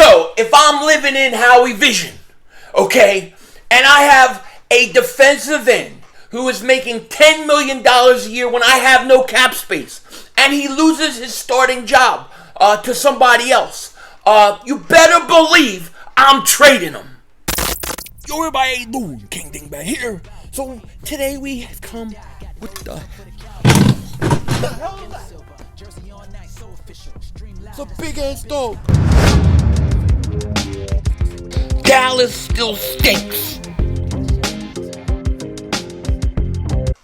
So, if I'm living in Howie Vision, okay, and I have a defensive end who is making $10 million a year when I have no cap space, and he loses his starting job to somebody else, you better believe I'm trading him. Yo, everybody, how you doing? King Dingbat here. So, today we have come with the... It's a big ass dog. Dallas still stinks.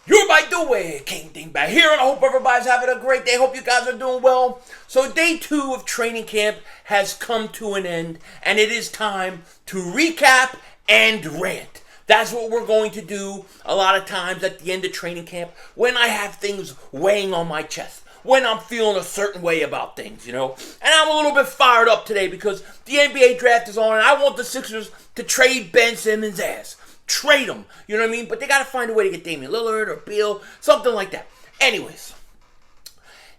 Everybody doing? King Dingbat here, and I hope everybody's having a great day. Hope you guys are doing well. So day 2 of training camp has come to an end, and it is time to recap and rant. That's what we're going to do a lot of times at the end of training camp when I have things weighing on my chest, when I'm feeling a certain way about things, you know. And I'm a little bit fired up today because the NBA draft is on, and I want the Sixers to trade Ben Simmons' ass. Trade him, you know what I mean? But they got to find a way to get Damian Lillard or Beal, something like that. Anyways,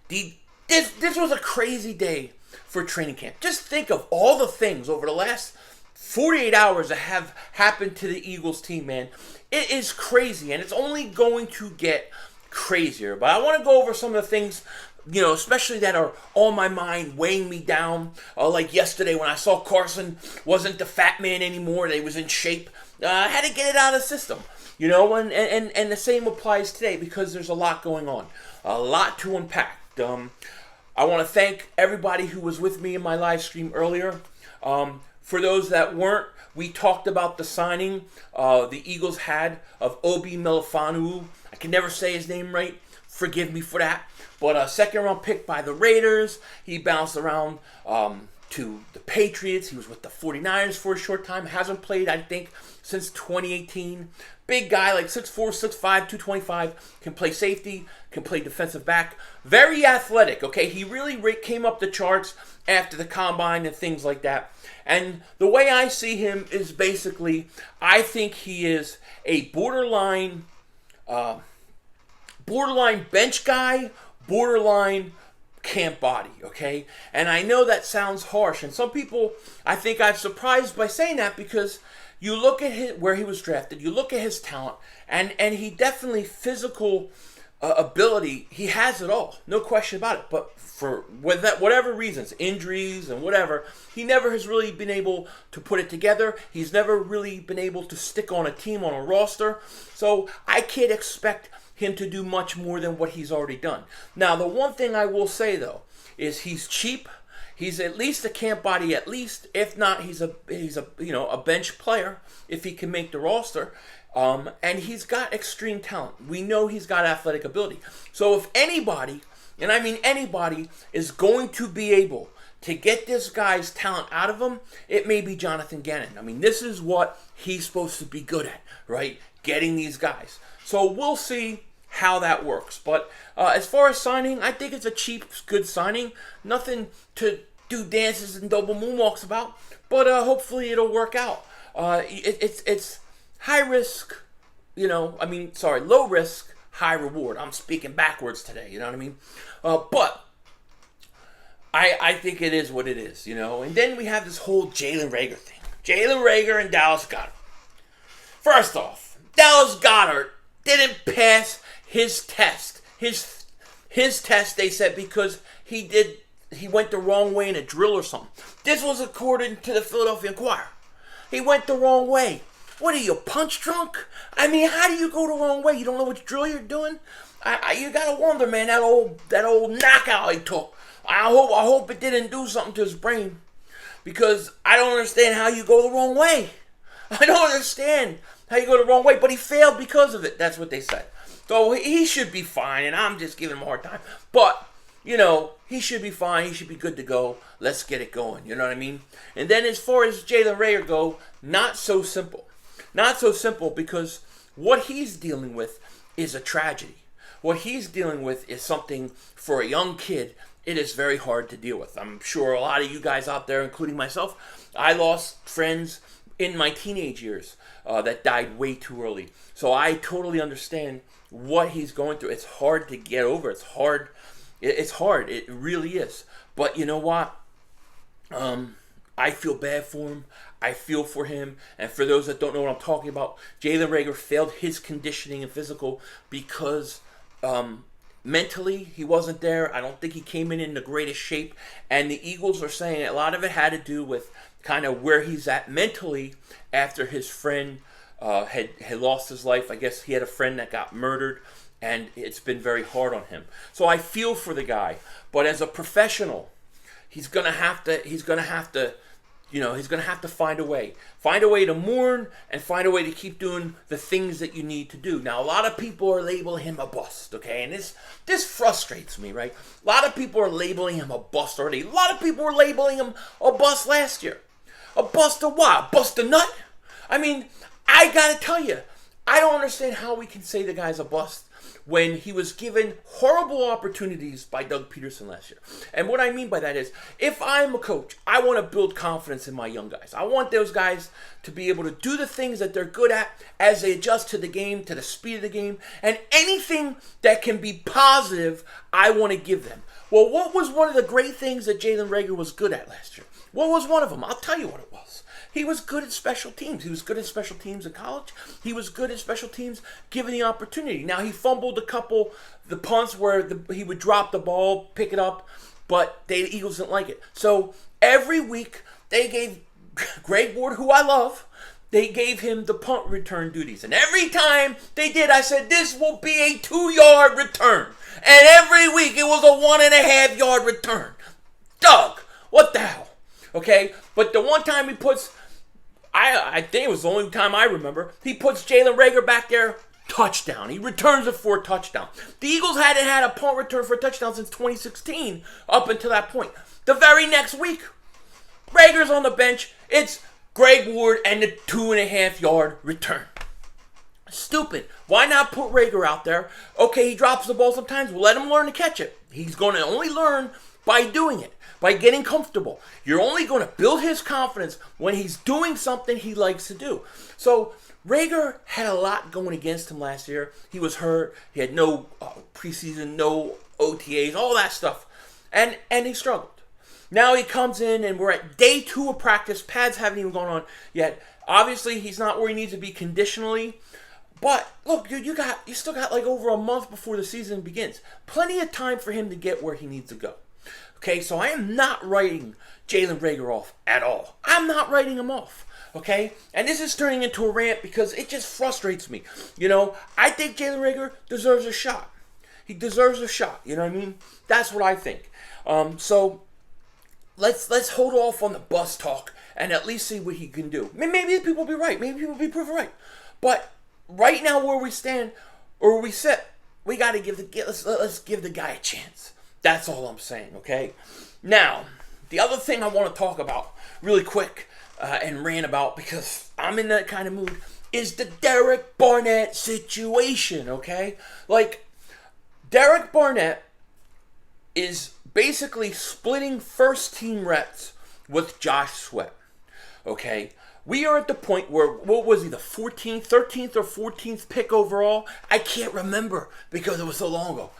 this was a crazy day for training camp. Just think of all the things over the last 48 hours that have happened to the Eagles team, man. It is crazy, and it's only going to get crazier. But I want to go over some of the things, you know, especially that are on my mind, weighing me down. Like yesterday when I saw Carson wasn't the fat man anymore. They was in shape. I had to get it out of the system, you know, and the same applies today because there's a lot going on, a lot to unpack. I want to thank everybody who was with me in my live stream earlier. For those that weren't, we talked about the signing the Eagles had of Obi Melifonwu. I can never say his name right. Forgive me for that. But a second-round pick by the Raiders. He bounced around to the Patriots. He was with the 49ers for a short time. Hasn't played, I think, since 2018. Big guy, like 6'4", 6'5", 225. Can play safety, can play defensive back. Very athletic, okay? He really came up the charts after the combine and things like that. And the way I see him is basically, I think he is a borderline bench guy, borderline camp body, okay? And I know that sounds harsh, and some people, I think I've surprised by saying that because you look at where he was drafted, you look at his talent, and he definitely physical ability, he has it all, no question about it. But for whatever reasons, injuries and whatever, he never has really been able to put it together. He's never really been able to stick on a team, on a roster. So I can't expect him to do much more than what he's already done. Now, the one thing I will say though is he's cheap. He's at least a camp body, at least. If not, he's a a bench player if he can make the roster. And he's got extreme talent. We know he's got athletic ability. So if anybody, and I mean anybody, is going to be able to get this guy's talent out of him, it may be Jonathan Gannon. I mean, this is what he's supposed to be good at, right? Getting these guys. So we'll see how that works. But as far as signing, I think it's a cheap, good signing. Nothing to do dances and double moonwalks about. But hopefully it'll work out. It's high risk, low risk, high reward. I'm speaking backwards today, you know what I mean? But I think it is what it is, you know? And then we have this whole Jalen Reagor thing. Jalen Reagor and Dallas Goedert. First off, Dallas Goedert didn't pass his test. His test, they said, because he went the wrong way in a drill or something. This was according to the Philadelphia Inquirer. He went the wrong way. What are you, punch drunk? I mean, how do you go the wrong way? You don't know which drill you're doing? You gotta wonder, man, that old knockout he took. I hope it didn't do something to his brain. Because I don't understand how you go the wrong way. I don't understand how you go the wrong way. But he failed because of it. That's what they said. So he should be fine, and I'm just giving him a hard time. But, he should be fine. He should be good to go. Let's get it going. You know what I mean? And then as far as Jalen Reagor go, not so simple. Not so simple because what he's dealing with is a tragedy. What he's dealing with is something for a young kid, it is very hard to deal with. I'm sure a lot of you guys out there, including myself, I lost friends in my teenage years that died way too early. So I totally understand what he's going through. It's hard to get over. It's hard. It's hard. It really is. But you know what? I feel bad for him. I feel for him. And for those that don't know what I'm talking about, Jalen Reagor failed his conditioning and physical because mentally he wasn't there. I don't think he came in the greatest shape. And the Eagles are saying a lot of it had to do with kind of where he's at mentally after his friend had lost his life. I guess he had a friend that got murdered, and it's been very hard on him. So I feel for the guy. But as a professional, he's gonna have to find a way to mourn and find a way to keep doing the things that you need to do. Now, a lot of people are labeling him a bust, okay? And this frustrates me, right? A lot of people are labeling him a bust already. A lot of people were labeling him a bust last year. A bust of what? A bust of nut? I mean, I gotta tell you, I don't understand how we can say the guy's a bust when he was given horrible opportunities by Doug Peterson last year. And what I mean by that is, if I'm a coach, I want to build confidence in my young guys. I want those guys to be able to do the things that they're good at as they adjust to the game, to the speed of the game, and anything that can be positive, I want to give them. Well, what was one of the great things that Jalen Reagor was good at last year? What was one of them? I'll tell you what it was. He was good at special teams. He was good at special teams in college. He was good at special teams given the opportunity. Now, he fumbled the punts where he would drop the ball, pick it up, but the Eagles didn't like it. So every week, they gave Greg Ward, who I love, they gave him the punt return duties. And every time they did, I said, this will be a 2-yard return. And every week, it was a 1.5-yard return. Doug, what the hell? Okay? But the one time he puts... I think it was the only time I remember. He puts Jalen Reagor back there, touchdown. He returns it for a touchdown. The Eagles hadn't had a punt return for a touchdown since 2016 up until that point. The very next week, Reagor's on the bench. It's Greg Ward and the 2.5-yard return. Stupid. Why not put Reagor out there? Okay, he drops the ball sometimes. We'll let him learn to catch it. He's going to only learn by doing it, by getting comfortable. You're only going to build his confidence when he's doing something he likes to do. So Reagor had a lot going against him last year. He was hurt. He had no preseason, no OTAs, all that stuff. And he struggled. Now he comes in and we're at day 2 of practice. Pads haven't even gone on yet. Obviously, he's not where he needs to be conditionally. But look, dude, you still got like over a month before the season begins. Plenty of time for him to get where he needs to go. Okay, so I am not writing Jalen Reagor off at all. I'm not writing him off. Okay? And this is turning into a rant because it just frustrates me. You know, I think Jalen Reagor deserves a shot. He deserves a shot. You know what I mean? That's what I think. So let's hold off on the bus talk and at least see what he can do. Maybe people will be right. Maybe people will be proven right. But right now where we stand or where we sit, we got to let's give the guy a chance. That's all I'm saying, okay? Now, the other thing I want to talk about really quick and rant about because I'm in that kind of mood is the Derek Barnett situation, okay? Like, Derek Barnett is basically splitting first-team reps with Josh Sweat, okay? We are at the point where, what was he, the 13th or 14th pick overall? I can't remember because it was so long ago.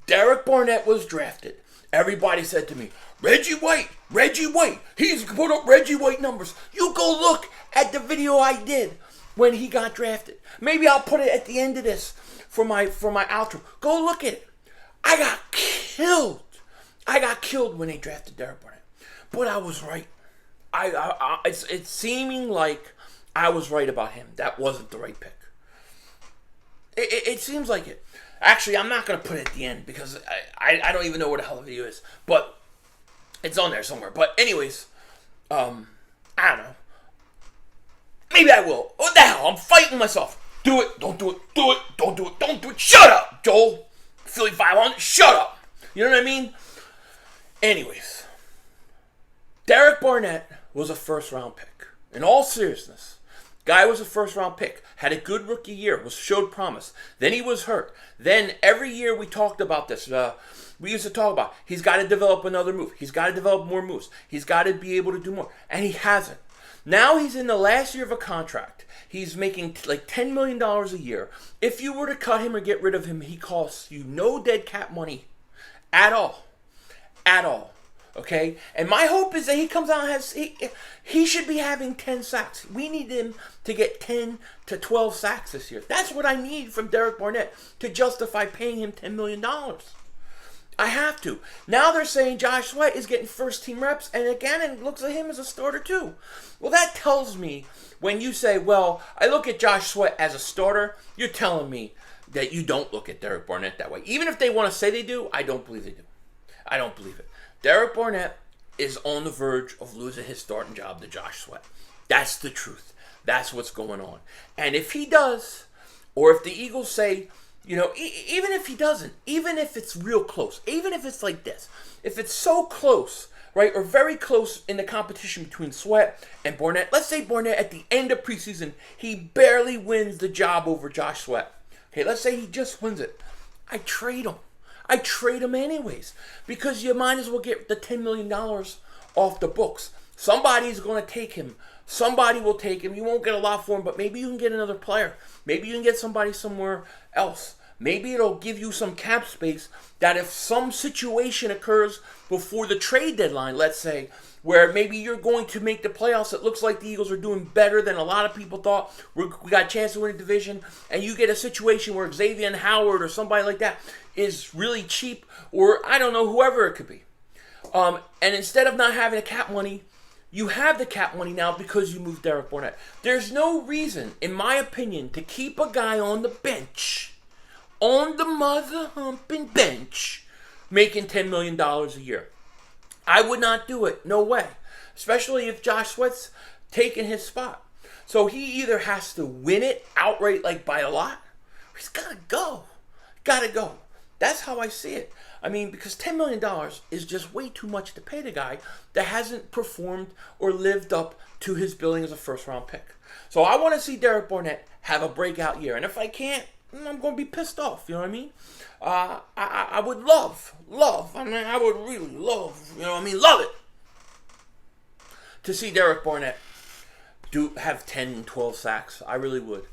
Derek Barnett was drafted. Everybody said to me, Reggie White, he's put up Reggie White numbers. You go look at the video I did when he got drafted. Maybe I'll put it at the end of this for my outro. Go look at it. I got killed. When they drafted Derek Barnett. But I was right. It's seeming like I was right about him. That wasn't the right pick. It seems like it. Actually, I'm not going to put it at the end because I don't even know where the hell the video is. But it's on there somewhere. But anyways, I don't know. Maybe I will. What the hell? I'm fighting myself. Do it. Don't do it. Do it. Don't do it. Don't do it. Shut up, Joel. Philly 500. Shut up. You know what I mean? Anyways, Derek Barnett was a first-round pick. In all seriousness, guy was a first-round pick. Had a good rookie year. Showed promise. Then he was hurt. Then every year we talked about this. We used to talk about he's got to develop another move. He's got to develop more moves. He's got to be able to do more. And he hasn't. Now he's in the last year of a contract. He's making like $10 million a year. If you were to cut him or get rid of him, he costs you no dead cap money at all. At all. Okay? And my hope is that he comes out and he should be having 10 sacks. We need him to get 10 to 12 sacks this year. That's what I need from Derek Barnett to justify paying him $10 million. I have to. Now they're saying Josh Sweat is getting first team reps, and again, it looks at him as a starter too. Well, that tells me when you say, well, I look at Josh Sweat as a starter, you're telling me that you don't look at Derek Barnett that way. Even if they want to say they do, I don't believe they do. I don't believe it. Derek Barnett is on the verge of losing his starting job to Josh Sweat. That's the truth. That's what's going on. And if he does, or if the Eagles say, you know, even if he doesn't, even if it's real close, even if it's like this, if it's so close, right, or very close in the competition between Sweat and Barnett, let's say Barnett at the end of preseason, he barely wins the job over Josh Sweat. Okay, let's say he just wins it. I trade him. I trade him anyways because you might as well get the $10 million off the books. Somebody's going to take him. Somebody will take him. You won't get a lot for him, but maybe you can get another player. Maybe you can get somebody somewhere else. Maybe it'll give you some cap space that if some situation occurs before the trade deadline, let's say, where maybe you're going to make the playoffs, it looks like the Eagles are doing better than a lot of people thought. We got a chance to win a division, and you get a situation where Xavier Howard or somebody like that is really cheap, or I don't know, whoever it could be. And instead of not having the cap money, you have the cap money now because you moved Derek Barnett. There's no reason, in my opinion, to keep a guy on the bench, on the mother-humping bench, making $10 million a year. I would not do it. No way. Especially if Josh Sweat's taking his spot. So he either has to win it outright, like by a lot, or he's got to go. Got to go. That's how I see it. I mean, because $10 million is just way too much to pay the guy that hasn't performed or lived up to his billing as a first-round pick. So I want to see Derek Barnett have a breakout year. And if I can't, I'm going to be pissed off. You know what I mean? I would love. I mean, I would really love, love it to see Derek Barnett have 10, 12 sacks. I really would.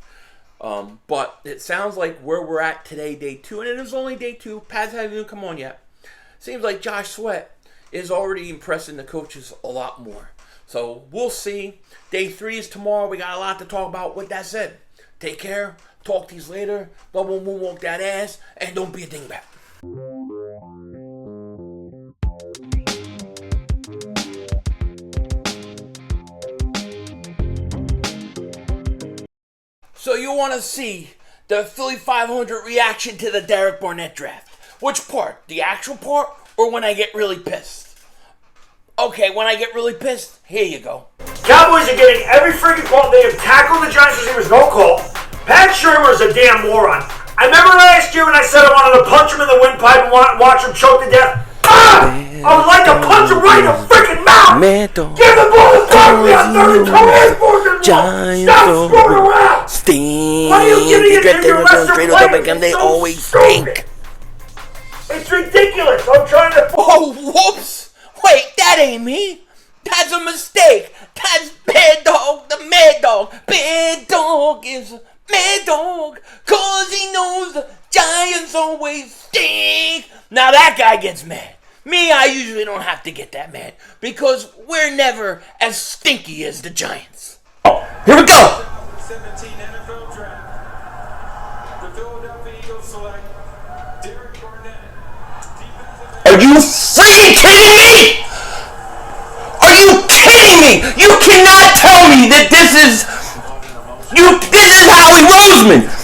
But it sounds like where we're at today, day 2, and it is only day 2. Pads haven't even come on yet. Seems like Josh Sweat is already impressing the coaches a lot more. So we'll see. Day 3 is tomorrow. We got a lot to talk about. With that said, take care. Talk to you later. Double moonwalk that ass, and don't be a dingbat. So you want to see the Philly 500 reaction to the Derek Barnett draft? Which part? The actual part, or when I get really pissed? Okay, when I get really pissed, here you go. Cowboys are getting every freaking call. They have tackled the Giants receivers, no call. Pat Shermer is a damn moron. I remember last year when I said I wanted to punch him in the windpipe and watch him choke to death. I would like to punch him right in the freaking mouth. Give the ball to Barkley on 32 and stop screwing around. Why are you giving it to your lesser players? It's they so always stupid. It's ridiculous. I'm trying to... Oh, whoops. Wait, that ain't me. That's a mistake. That's Bad Dog, the Mad Dog. Bad Dog is... Mad Dog, cause he knows the Giants always stink. Now that guy gets mad. Me, I usually don't have to get that mad because we're never as stinky as the Giants. Here we go. 17 NFL draft. The Philadelphia Eagles select Derek Barnett. Are you freaking kidding me? Are you kidding me? You cannot tell me that this is Howie Roseman.